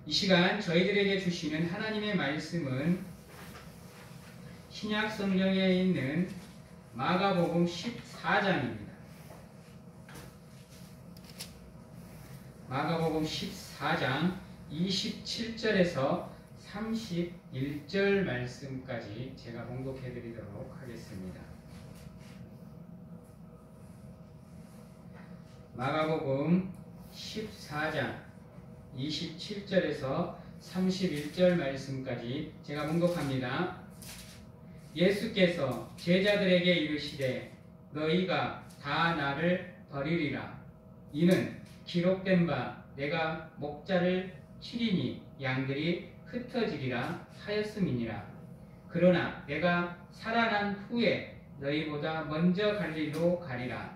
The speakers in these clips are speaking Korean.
이 시간 저희들에게 주시는 하나님의 말씀은 신약 성경에 있는 마가복음 14장입니다. 마가복음 14장 27절에서 31절 말씀까지 제가 봉독해 드리도록 하겠습니다. 마가복음 14장 27절에서 31절 말씀까지 제가 봉독합니다. 예수께서 제자들에게 이르시되 너희가 다 나를 버리리라. 이는 기록된 바 내가 목자를 치리니 양들이 흩어지리라 하였음이니라. 그러나 내가 살아난 후에 너희보다 먼저 갈릴리로 가리라.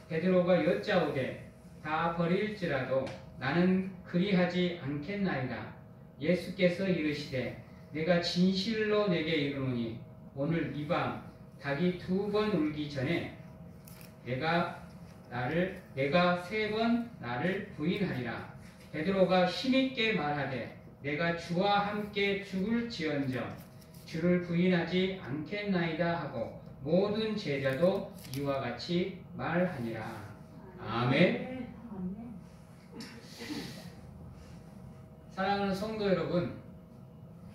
베드로가 여짜오되 다 버릴지라도 나는 그리하지 않겠나이다. 예수께서 이르시되 내가 진실로 내게 이르노니 오늘 이 밤 닭이 2번 울기 전에 내가 3번 나를 부인하리라. 베드로가 힘있게 말하되 내가 주와 함께 죽을지언정 주를 부인하지 않겠나이다 하고 모든 제자도 이와 같이 말하니라. 아멘. 사랑하는 성도 여러분,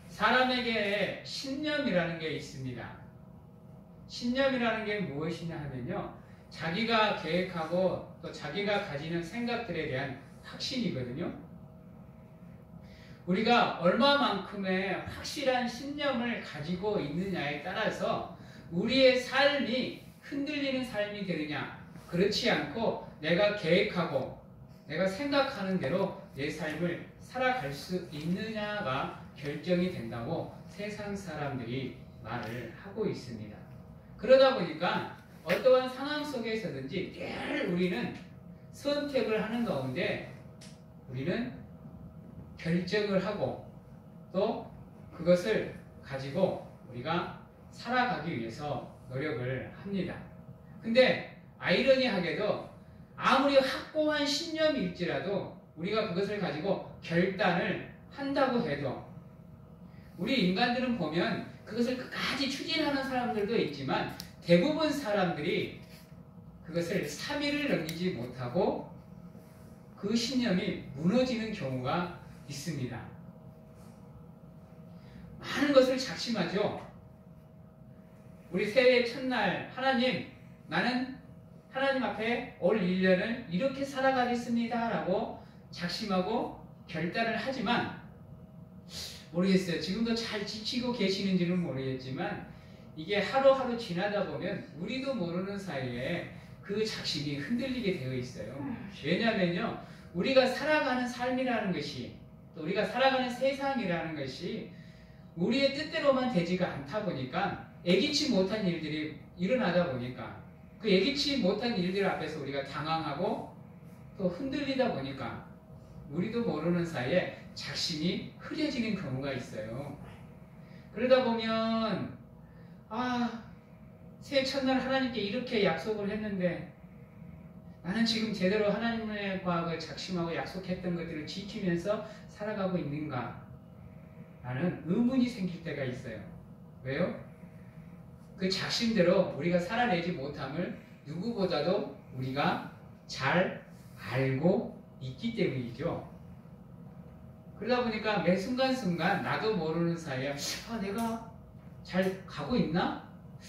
사람에게 신념이라는 게 있습니다. 신념이라는 게 무엇이냐 하면요, 자기가 계획하고 또 자기가 가지는 생각들에 대한 확신이거든요. 우리가 얼마만큼의 확실한 신념을 가지고 있느냐에 따라서 우리의 삶이 흔들리는 삶이 되느냐, 그렇지 않고 내가 계획하고 내가 생각하는 대로 내 삶을 살아갈 수 있느냐가 결정이 된다고 세상 사람들이 말을 하고 있습니다. 그러다 보니까 어떠한 상황 속에서든지 늘 우리는 선택을 하는 가운데 우리는 결정을 하고 또 그것을 가지고 우리가 살아가기 위해서 노력을 합니다. 근데 아이러니하게도 아무리 확고한 신념일지라도 우리가 그것을 가지고 결단을 한다고 해도 우리 인간들은 보면 그것을 끝까지 추진하는 사람들도 있지만 대부분 사람들이 그것을 3일을 넘기지 못하고 그 신념이 무너지는 경우가 있습니다. 많은 것을 작심하죠. 우리 새해 첫날 하나님, 나는 하나님 앞에 올 1년을 이렇게 살아가겠습니다 라고 작심하고 결단을 하지만 모르겠어요. 지금도 잘 지키고 계시는지는 모르겠지만 이게 하루하루 지나다 보면 우리도 모르는 사이에 그 작심이 흔들리게 되어 있어요. 왜냐하면요, 우리가 살아가는 삶이라는 것이 또 우리가 살아가는 세상이라는 것이 우리의 뜻대로만 되지가 않다 보니까 예기치 못한 일들이 일어나다 보니까 그 예기치 못한 일들 앞에서 우리가 당황하고 또 흔들리다 보니까 우리도 모르는 사이에 작심이 흐려지는 경우가 있어요. 그러다 보면 새해 첫날 하나님께 이렇게 약속을 했는데 나는 지금 제대로 하나님의 과학을 작심하고 약속했던 것들을 지키면서 살아가고 있는가? 라는 의문이 생길 때가 있어요. 왜요? 그 작심대로 우리가 살아내지 못함을 누구보다도 우리가 잘 알고 있기 때문이죠. 그러다 보니까 매 순간순간 나도 모르는 사이에 내가 잘 가고 있나?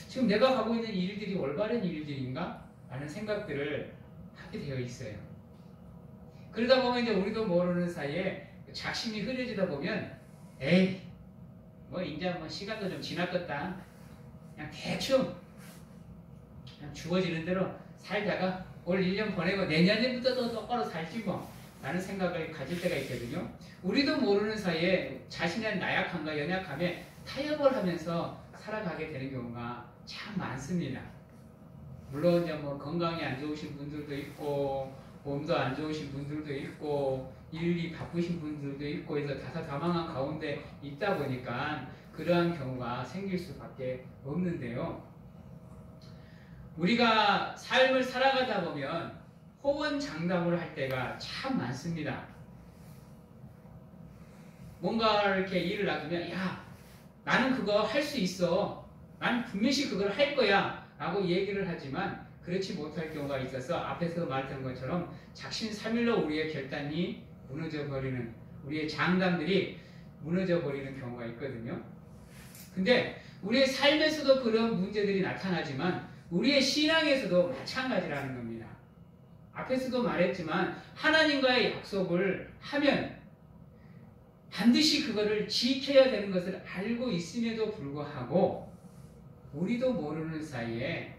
지금 내가 가고 있는 일들이 올바른 일들인가? 라는 생각들을 하게 되어 있어요. 그러다 보면 이제 우리도 모르는 사이에 작심이 흐려지다 보면 이제 시간도 좀 지났겠다. 그냥 대충 그냥 주어지는 대로 살다가 올 1년 보내고 내년부터 또 똑바로 살지 뭐 라는 생각을 가질 때가 있거든요. 우리도 모르는 사이에 자신의 나약함과 연약함에 타협을 하면서 살아가게 되는 경우가 참 많습니다. 물론 이제 건강이 안 좋으신 분들도 있고 몸도 안 좋으신 분들도 있고 일이 바쁘신 분들도 있고 해서 다사다망한 가운데 있다 보니까 그러한 경우가 생길 수밖에 없는데요. 우리가 삶을 살아가다 보면 호언장담을 할 때가 참 많습니다. 뭔가 이렇게 일을 놔두면 야 나는 그거 할 수 있어. 난 분명히 그걸 할 거야. 라고 얘기를 하지만 그렇지 못할 경우가 있어서 앞에서 말했던 것처럼 작심삼일로 우리의 결단이 무너져버리는 우리의 장담들이 무너져버리는 경우가 있거든요. 근데 우리의 삶에서도 그런 문제들이 나타나지만 우리의 신앙에서도 마찬가지라는 겁니다. 앞에서도 말했지만 하나님과의 약속을 하면 반드시 그거를 지켜야 되는 것을 알고 있음에도 불구하고 우리도 모르는 사이에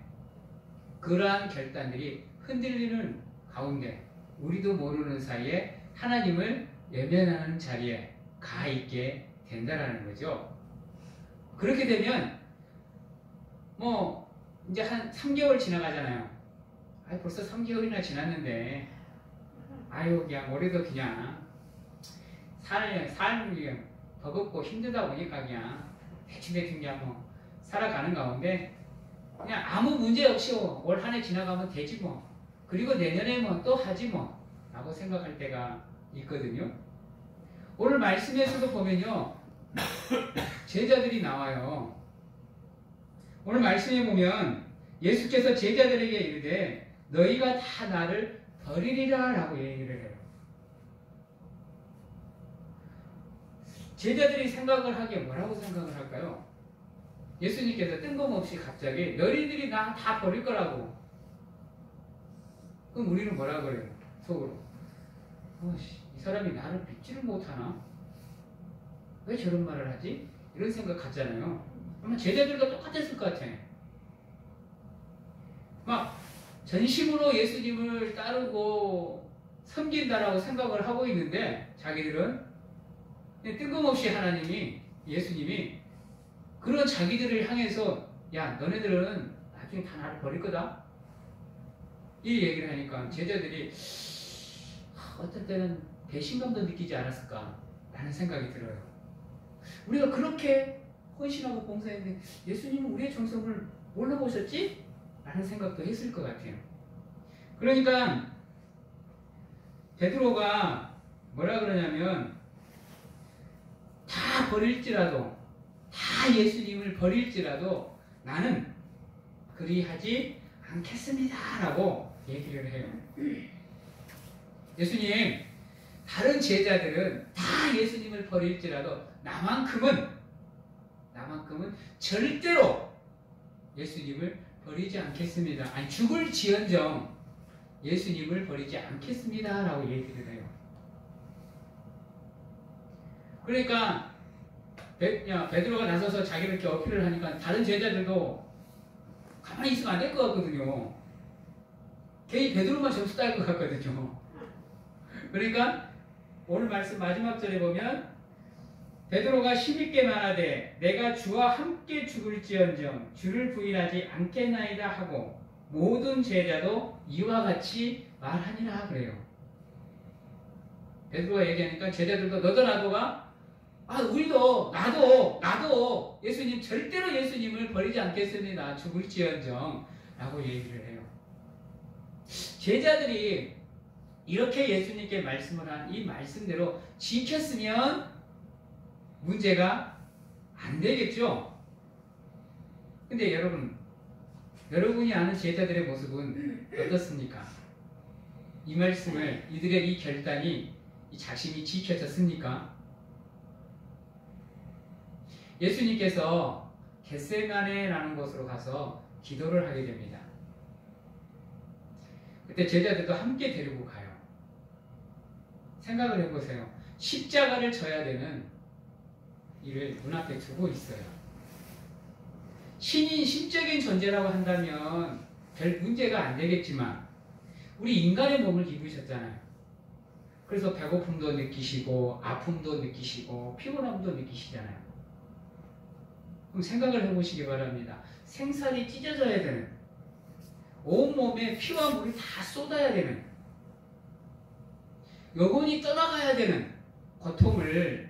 그러한 결단들이 흔들리는 가운데 우리도 모르는 사이에 하나님을 외면하는 자리에 가 있게 된다라는 거죠. 그렇게 되면 뭐 이제 한 3개월 지나가잖아요. 벌써 3개월이나 지났는데 아유 그냥 올해도 그냥 삶이 그냥 버겁고 힘들다 보니까 그냥 대충 그냥 뭐 살아가는 가운데 그냥 아무 문제 없이 올 한 해 지나가면 되지 뭐. 그리고 내년에 뭐 또 하지 뭐. 라고 생각할 때가 있거든요. 오늘 말씀에서도 보면요. 제자들이 나와요. 오늘 말씀에 보면 예수께서 제자들에게 이르되 너희가 다 나를 버리리라 라고 얘기를 해요. 제자들이 생각을 하기에 뭐라고 생각을 할까요? 예수님께서 뜬금없이 갑자기 너희들이 나 다 버릴 거라고. 그럼 우리는 뭐라 그래요? 속으로. 이 사람이 나를 믿지를 못하나? 왜 저런 말을 하지? 이런 생각 같잖아요. 아마 제자들과 똑같았을 것 같아. 막 전심으로 예수님을 따르고 섬긴다라고 생각을 하고 있는데 자기들은 뜬금없이 하나님이 예수님이 그런 자기들을 향해서 야 너네들은 나중에 다 나를 버릴 거다 이 얘기를 하니까 제자들이 어떤 때는 배신감도 느끼지 않았을까 라는 생각이 들어요. 우리가 그렇게 헌신하고 봉사했는데 예수님은 우리의 정성을 몰라보셨지? 라는 생각도 했을 것 같아요. 그러니까 베드로가 뭐라 그러냐면 다 버릴지라도 다 예수님을 버릴지라도 나는 그리하지 않겠습니다 라고 얘기를 해요. 예수님 다른 제자들은 다 예수님을 버릴지라도 나만큼은 절대로 예수님을 버리지 않겠습니다. 아니 죽을지언정 예수님을 버리지 않겠습니다 라고 얘기를 해요. 그러니까 베드로가 나서서 자기를 이렇게 어필을 하니까 다른 제자들도 가만히 있으면 안 될 것 같거든요. 괜히 베드로만 점수 딸 것 같거든요. 그러니까 오늘 말씀 마지막 절에 보면 베드로가 힘있게 말하되 내가 주와 함께 죽을지언정 주를 부인하지 않겠나이다 하고 모든 제자도 이와 같이 말하니라 그래요. 베드로가 얘기하니까 제자들도 너도 나도가 우리도 나도 예수님 절대로 예수님을 버리지 않겠습니다. 죽을지언정 라고 얘기를 해요. 제자들이 이렇게 예수님께 말씀을 한 이 말씀대로 지켰으면 문제가 안 되겠죠. 근데 여러분이 아는 제자들의 모습은 어떻습니까? 이 말씀을 이들의 이 결단이 이 작심이 지켜졌습니까? 예수님께서 겟세마네라는 곳으로 가서 기도를 하게 됩니다. 그때 제자들도 함께 데리고 가요. 생각을 해보세요. 십자가를 져야 되는 일을 눈앞에 두고 있어요. 신인 심적인 존재라고 한다면 별 문제가 안 되겠지만 우리 인간의 몸을 입으셨잖아요. 그래서 배고픔도 느끼시고 아픔도 느끼시고 피곤함도 느끼시잖아요. 그럼 생각을 해보시기 바랍니다. 생살이 찢어져야 되는 온몸에 피와 물이 다 쏟아야 되는 영혼이 떠나가야 되는 고통을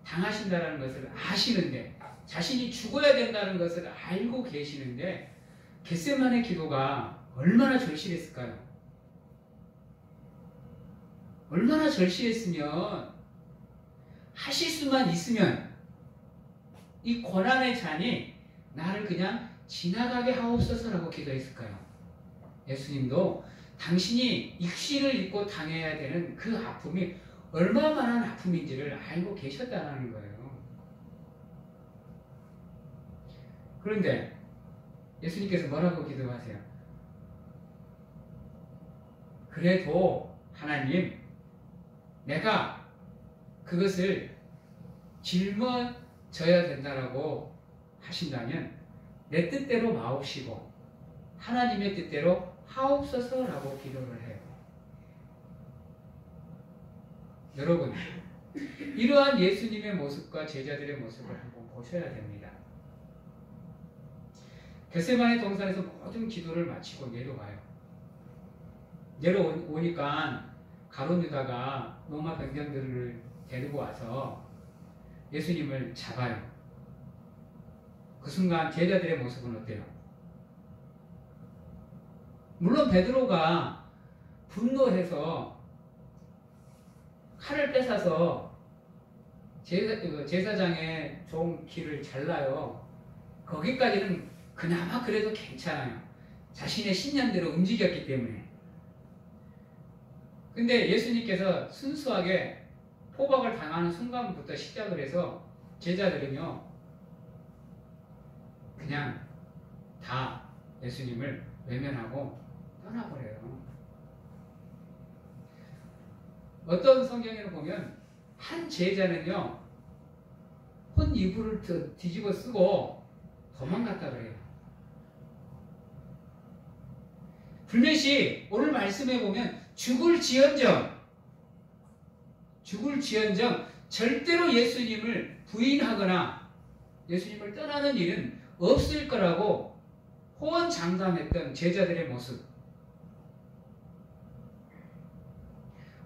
당하신다는 것을 아시는데 자신이 죽어야 된다는 것을 알고 계시는데 겟세마네 기도가 얼마나 절실했을까요? 얼마나 절실했으면 하실 수만 있으면 이 고난의 잔이 나를 그냥 지나가게 하옵소서라고 기도했을까요? 예수님도 당신이 육신을 입고 당해야 되는 그 아픔이 얼마만한 아픔인지를 알고 계셨다는 거예요. 그런데 예수님께서 뭐라고 기도하세요? 그래도 하나님, 내가 그것을 짊어져야 된다라고 하신다면 내 뜻대로 마옵시고 하나님의 뜻대로 하옵소서라고 기도를 해요. 여러분, 이러한 예수님의 모습과 제자들의 모습을 한번 보셔야 됩니다. 겟세마네 동산에서 모든 기도를 마치고 내려와요. 내려오니까 가룟 유다가 로마 병정들을 데리고 와서 예수님을 잡아요. 그 순간 제자들의 모습은 어때요? 물론 베드로가 분노해서 칼을 뺏어서 제사장의 종 귀를 잘라요. 거기까지는 그나마 그래도 괜찮아요. 자신의 신념대로 움직였기 때문에. 근데 예수님께서 순수하게 포박을 당하는 순간부터 시작을 해서 제자들은요, 그냥 다 예수님을 외면하고 떠나버려요. 어떤 성경에는 보면 한 제자는요, 혼 이불을 뒤집어 쓰고 도망갔다 그래요. 불몇이 오늘 말씀에 보면 죽을지언정 절대로 예수님을 부인하거나 예수님을 떠나는 일은 없을 거라고 호언장담했던 제자들의 모습.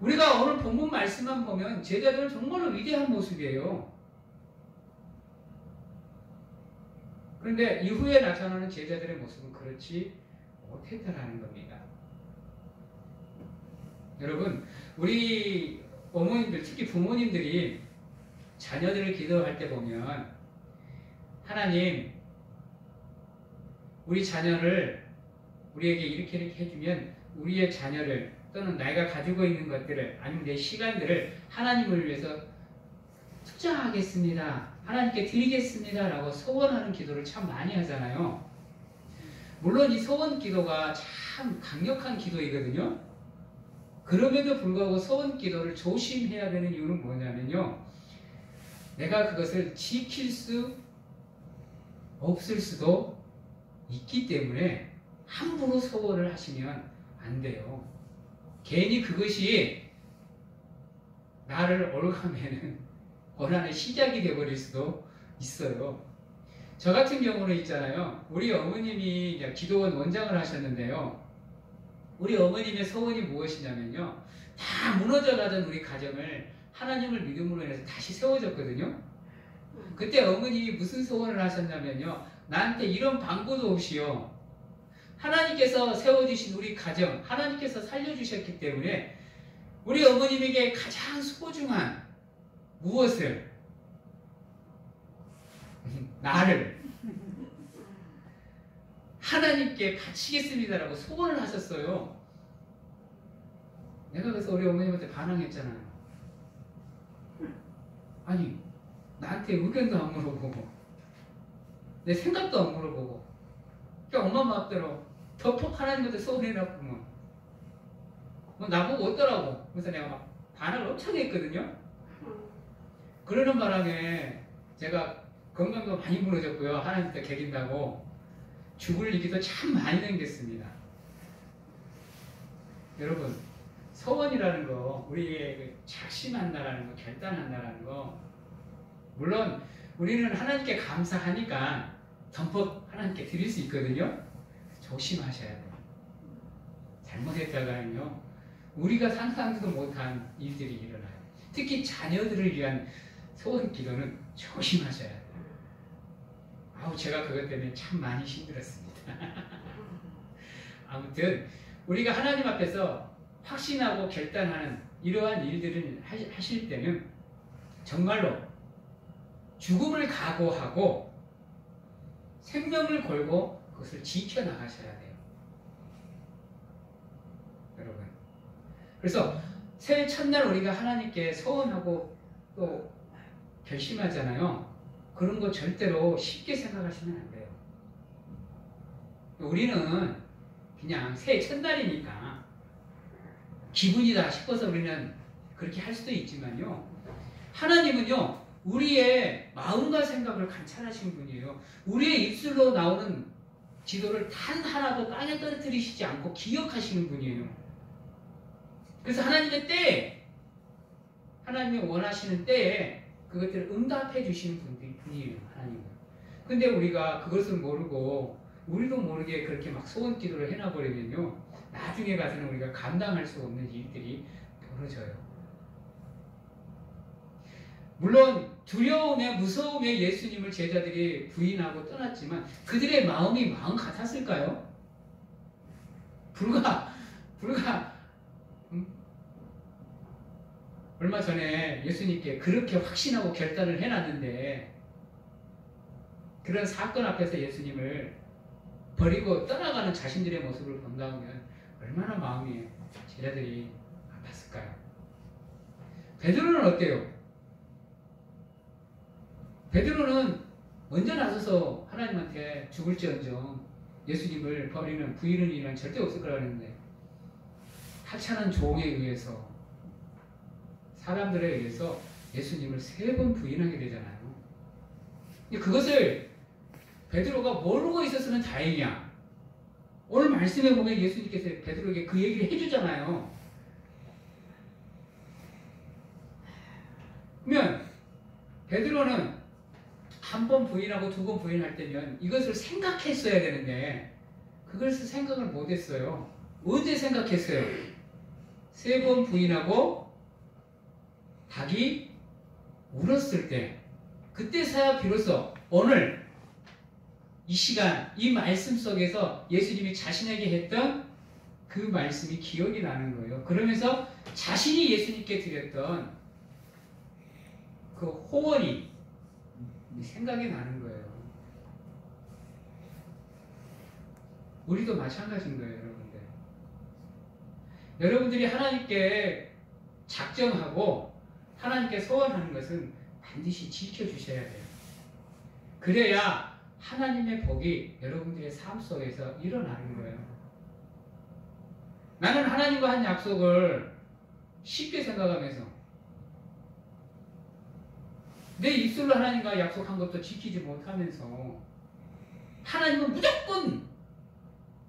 우리가 오늘 본문 말씀만 보면 제자들은 정말로 위대한 모습이에요. 그런데 이후에 나타나는 제자들의 모습은 그렇지 못했다라는 겁니다. 여러분, 우리 어머님들, 특히 부모님들이 자녀들을 기도할 때 보면 하나님, 우리 자녀를 우리에게 이렇게 해주면 우리의 자녀를 또는 내가 가지고 있는 것들을 아니면 내 시간들을 하나님을 위해서 투자하겠습니다. 하나님께 드리겠습니다. 라고 소원하는 기도를 참 많이 하잖아요. 물론 이 소원 기도가 참 강력한 기도이거든요. 그럼에도 불구하고 소원 기도를 조심해야 되는 이유는 뭐냐면요. 내가 그것을 지킬 수 없을 수도 있기 때문에 함부로 소원을 하시면 안 돼요. 괜히 그것이 나를 올가매는 고난의 시작이 되어버릴 수도 있어요. 저 같은 경우는 있잖아요. 우리 어머님이 기도원 원장을 하셨는데요. 우리 어머님의 소원이 무엇이냐면요. 다 무너져가던 우리 가정을 하나님을 믿음으로 인해서 다시 세워졌거든요. 그때 어머님이 무슨 소원을 하셨냐면요. 나한테 이런 방법도 없이요. 하나님께서 세워주신 우리 가정, 하나님께서 살려주셨기 때문에 우리 어머님에게 가장 소중한 무엇을? 나를 하나님께 바치겠습니다라고 소원을 하셨어요. 내가 그래서 우리 어머님한테 반항했잖아요. 아니, 나한테 의견도 안 물어보고 내 생각도 안 물어보고 그냥 엄마 마음대로 덕폭 하나님한테 소원해놓고 뭐 나보고 어떠라고. 그래서 내가 막 반항을 엄청 했거든요. 그러는 바람에 제가 건강도 많이 무너졌고요. 하나님한테 개긴다고 죽을 일기도 참 많이 남겼습니다. 여러분, 소원이라는 거, 우리의 작심한다라는 거, 결단한다라는 거, 물론 우리는 하나님께 감사하니까 덤벅 하나님께 드릴 수 있거든요. 조심하셔야 돼요. 잘못했다가는요, 우리가 상상도 못한 일들이 일어나요. 특히 자녀들을 위한 소원 기도는 조심하셔야 돼요. 아우, 제가 그것 때문에 참 많이 힘들었습니다. 아무튼 우리가 하나님 앞에서 확신하고 결단하는 이러한 일들을 하실 때는 정말로 죽음을 각오하고 생명을 걸고 그것을 지켜나가셔야 돼요. 여러분. 그래서 새해 첫날 우리가 하나님께 서원하고 또 결심하잖아요. 그런 거 절대로 쉽게 생각하시면 안 돼요. 우리는 그냥 새해 첫날이니까 기분이다 싶어서 우리는 그렇게 할 수도 있지만요. 하나님은요, 우리의 마음과 생각을 관찰하시는 분이에요. 우리의 입술로 나오는 기도를 단 하나도 땅에 떨어뜨리시지 않고 기억하시는 분이에요. 그래서 하나님의 때에, 하나님이 원하시는 때에 그것들을 응답해 주시는 분이에요. 하나님은. 근데 우리가 그것을 모르고 우리도 모르게 그렇게 막 소원 기도를 해놔버리면요, 나중에 가서는 우리가 감당할 수 없는 일들이 벌어져요. 물론 두려움에 무서움에 예수님을 제자들이 부인하고 떠났지만 그들의 마음이 마음 같았을까요? 불과 얼마 전에 예수님께 그렇게 확신하고 결단을 해놨는데 그런 사건 앞에서 예수님을 버리고 떠나가는 자신들의 모습을 본다면 얼마나 마음이 제자들이 아팠을까요? 베드로는 어때요? 베드로는 먼저 나서서 하나님한테 죽을지언정 예수님을 버리는 부인하는 일은 절대 없을 거라고 했는데 하찮은 종에 의해서 사람들에 의해서 예수님을 3번 부인하게 되잖아요. 그것을 베드로가 모르고 있었으면 다행이야. 오늘 말씀에 보면 예수님께서 베드로에게 그 얘기를 해주잖아요. 그러면 베드로는 1번 부인하고 2번 부인할 때면 이것을 생각했어야 되는데 그것을 생각을 못했어요. 언제 생각했어요? 3번 부인하고 닭이 울었을 때, 그때서야 비로소 오늘 이 시간 이 말씀 속에서 예수님이 자신에게 했던 그 말씀이 기억이 나는 거예요. 그러면서 자신이 예수님께 드렸던 그 호언이 생각이 나는 거예요. 우리도 마찬가지인 거예요, 여러분들. 여러분들이 하나님께 작정하고 하나님께 소원하는 것은 반드시 지켜주셔야 돼요. 그래야 하나님의 복이 여러분들의 삶 속에서 일어나는 거예요. 나는 하나님과 한 약속을 쉽게 생각하면서 내 입술로 하나님과 약속한 것도 지키지 못하면서 하나님은 무조건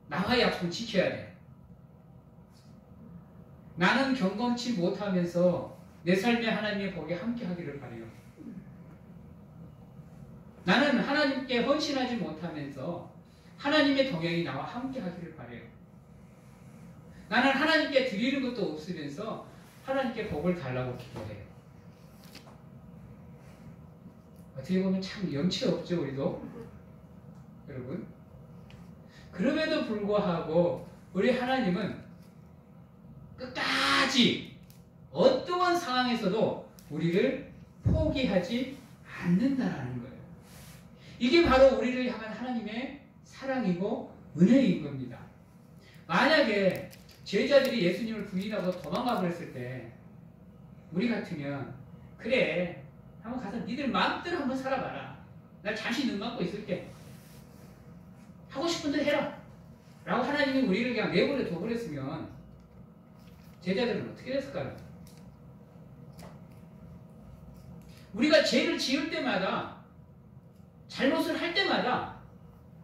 나와의 약속을 지켜야 돼. 나는 경건치 못하면서 내 삶에 하나님의 복이 함께 하기를 바라요. 나는 하나님께 헌신하지 못하면서 하나님의 동행이 나와 함께 하기를 바라요. 나는 하나님께 드리는 것도 없으면서 하나님께 복을 달라고 기도해요. 어떻게 보면 참 염치 없죠, 우리도? 여러분? 그럼에도 불구하고 우리 하나님은 끝까지 어떠한 상황에서도 우리를 포기하지 않는다라는 거예요. 이게 바로 우리를 향한 하나님의 사랑이고 은혜인 겁니다. 만약에 제자들이 예수님을 부인하고 도망가 버렸을 때 우리 같으면 그래, 한번 가서 니들 마음대로 한번 살아봐라. 나 잠시 눈 감고 있을게. 하고 싶은 대로 해라. 라고 하나님이 우리를 그냥 내버려 둬버렸으면 제자들은 어떻게 됐을까요? 우리가 죄를 지을 때마다 잘못을 할 때마다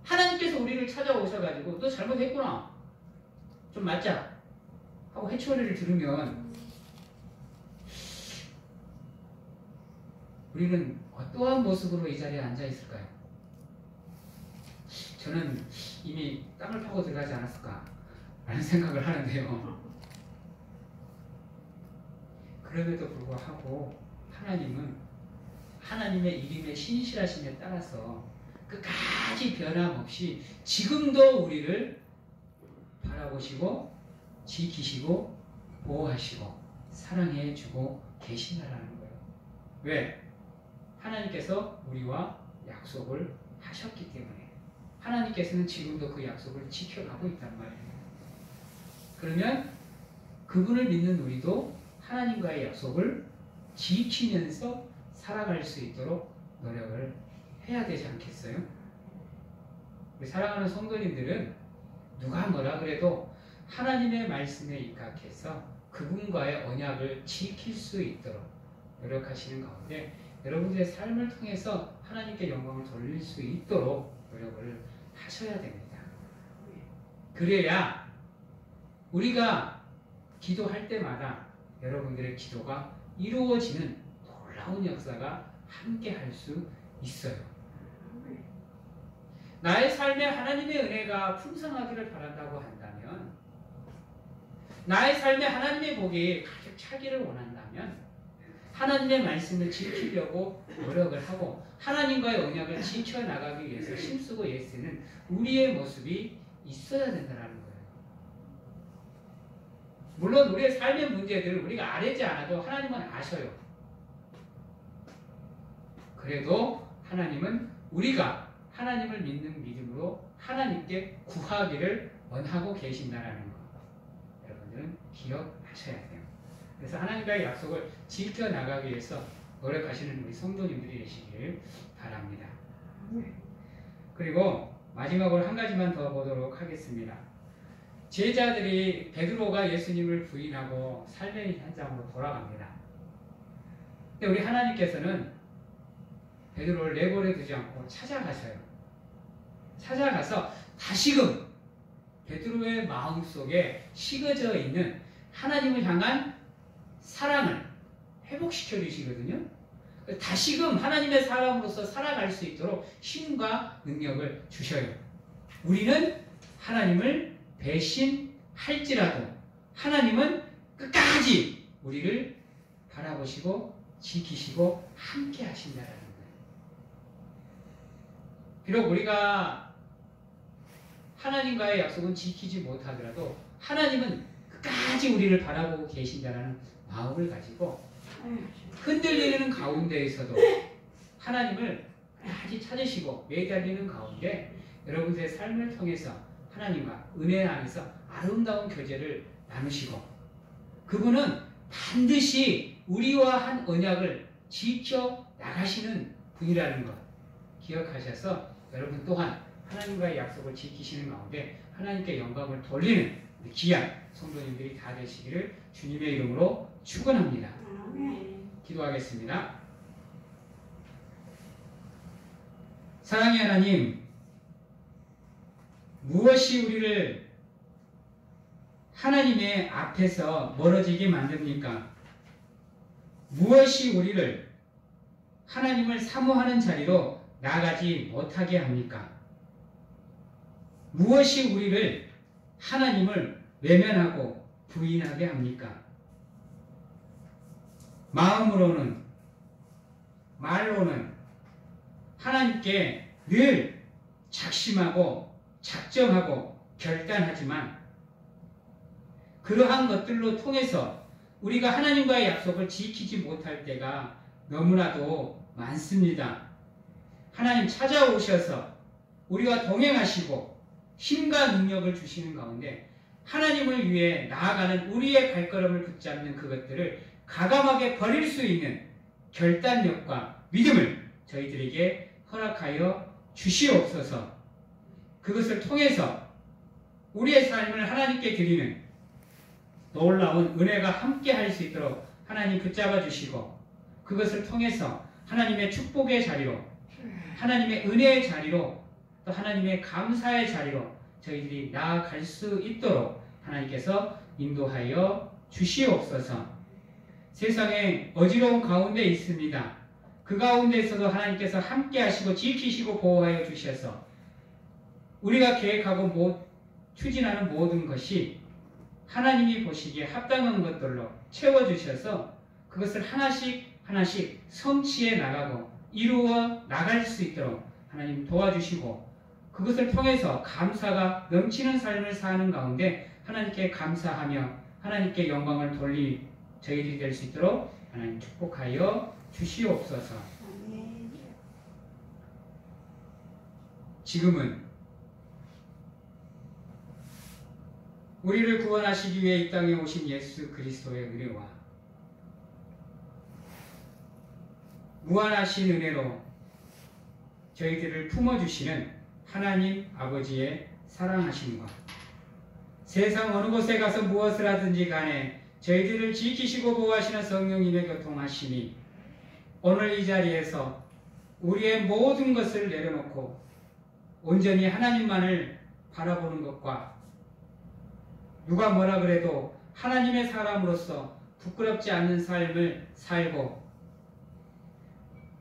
하나님께서 우리를 찾아오셔가지고 너 잘못했구나. 좀 맞자. 하고 해초리를 들으면 우리는 어떠한 모습으로 이 자리에 앉아 있을까요? 저는 이미 땅을 파고 들어가지 않았을까 라는 생각을 하는데요. 그럼에도 불구하고 하나님은 하나님의 이름의 신실하심에 따라서 끝까지 변함없이 지금도 우리를 바라보시고 지키시고 보호하시고 사랑해 주고 계신다라는 거예요. 왜? 하나님께서 우리와 약속을 하셨기 때문에. 하나님께서는 지금도 그 약속을 지켜가고 있단 말이에요. 그러면 그분을 믿는 우리도 하나님과의 약속을 지키면서 살아갈 수 있도록 노력을 해야 되지 않겠어요? 우리 사랑하는 성도님들은 누가 뭐라 그래도 하나님의 말씀에 입각해서 그분과의 언약을 지킬 수 있도록 노력하시는 가운데 여러분들의 삶을 통해서 하나님께 영광을 돌릴 수 있도록 노력을 하셔야 됩니다. 그래야 우리가 기도할 때마다 여러분들의 기도가 이루어지는 놀라운 역사가 함께 할 수 있어요. 나의 삶에 하나님의 은혜가 풍성하기를 바란다고 한다면, 나의 삶에 하나님의 복이 가득 차기를 원한다면 하나님의 말씀을 지키려고 노력을 하고 하나님과의 언약을 지켜나가기 위해서 힘쓰고 애쓰는 우리의 모습이 있어야 된다는 거예요. 물론 우리의 삶의 문제들을 우리가 알지 않아도 하나님은 아셔요. 그래도 하나님은 우리가 하나님을 믿는 믿음으로 하나님께 구하기를 원하고 계신다는 것, 여러분들은 기억하셔야 돼요. 그래서 하나님과의 약속을 지켜나가기 위해서 노력하시는 우리 성도님들이 되시길 바랍니다. 그리고 마지막으로 한 가지만 더 보도록 하겠습니다. 제자들이 베드로가 예수님을 부인하고 삶의 현장으로 돌아갑니다. 근데 우리 하나님께서는 베드로를 내버려 두지 않고 찾아가셔요. 찾아가서 다시금 베드로의 마음속에 식어져 있는 하나님을 향한 사랑을 회복시켜 주시거든요. 다시금 하나님의 사람으로서 살아갈 수 있도록 힘과 능력을 주셔요. 우리는 하나님을 배신할지라도 하나님은 끝까지 우리를 바라보시고 지키시고 함께 하신다는 거예요. 비록 우리가 하나님과의 약속은 지키지 못하더라도 하나님은 끝까지 우리를 바라보고 계신다는 마음을 가지고 흔들리는 가운데에서도 하나님을 끝까지 찾으시고 매달리는 가운데 여러분들의 삶을 통해서 하나님과 은혜 안에서 아름다운 교제를 나누시고 그분은 반드시 우리와 한 언약을 지켜 나가시는 분이라는 것 기억하셔서 여러분 또한 하나님과의 약속을 지키시는 가운데 하나님께 영광을 돌리는 귀한 성도님들이 다 되시기를 주님의 이름으로 축원합니다. 기도하겠습니다. 사랑의 하나님, 무엇이 우리를 하나님의 앞에서 멀어지게 만듭니까? 무엇이 우리를 하나님을 사모하는 자리로 나가지 못하게 합니까? 무엇이 우리를 하나님을 외면하고 부인하게 합니까? 마음으로는, 말로는 하나님께 늘 작심하고 작정하고 결단하지만 그러한 것들로 통해서 우리가 하나님과의 약속을 지키지 못할 때가 너무나도 많습니다. 하나님 찾아오셔서 우리와 동행하시고 힘과 능력을 주시는 가운데 하나님을 위해 나아가는 우리의 발걸음을 붙잡는 그것들을 가감하게 버릴 수 있는 결단력과 믿음을 저희들에게 허락하여 주시옵소서. 그것을 통해서 우리의 삶을 하나님께 드리는 놀라운 은혜가 함께 할 수 있도록 하나님 붙잡아 주시고 그것을 통해서 하나님의 축복의 자리로 하나님의 은혜의 자리로 또 하나님의 감사의 자리로 저희들이 나아갈 수 있도록 하나님께서 인도하여 주시옵소서. 세상에 어지러운 가운데 있습니다. 그 가운데에서도 하나님께서 함께 하시고 지키시고 보호하여 주셔서 우리가 계획하고 추진하는 모든 것이 하나님이 보시기에 합당한 것들로 채워주셔서 그것을 하나씩 하나씩 성취해 나가고 이루어 나갈 수 있도록 하나님 도와주시고 그것을 통해서 감사가 넘치는 삶을 사는 가운데 하나님께 감사하며 하나님께 영광을 돌리 저희들이 될 수 있도록 하나님 축복하여 주시옵소서. 아멘. 지금은 우리를 구원하시기 위해 이 땅에 오신 예수 그리스도의 은혜와 무한하신 은혜로 저희들을 품어주시는 하나님 아버지의 사랑하심과 세상 어느 곳에 가서 무엇을 하든지 간에 저희들을 지키시고 보호하시는 성령님의 교통하심이 오늘 이 자리에서 우리의 모든 것을 내려놓고 온전히 하나님만을 바라보는 것과 누가 뭐라 그래도 하나님의 사람으로서 부끄럽지 않는 삶을 살고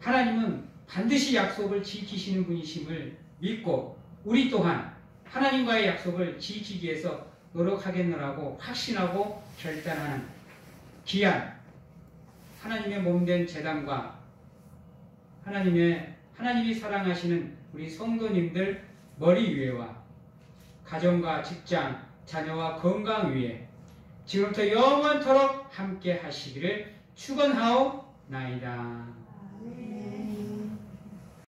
하나님은 반드시 약속을 지키시는 분이심을 믿고 우리 또한 하나님과의 약속을 지키기 위해서 노력하겠노라고 확신하고 결단하는 귀한 하나님의 몸된 제단과 하나님이 사랑하시는 우리 성도님들 머리 위에와 가정과 직장, 자녀와 건강 위에 지금부터 영원토록 함께 하시기를 축원하옵나이다.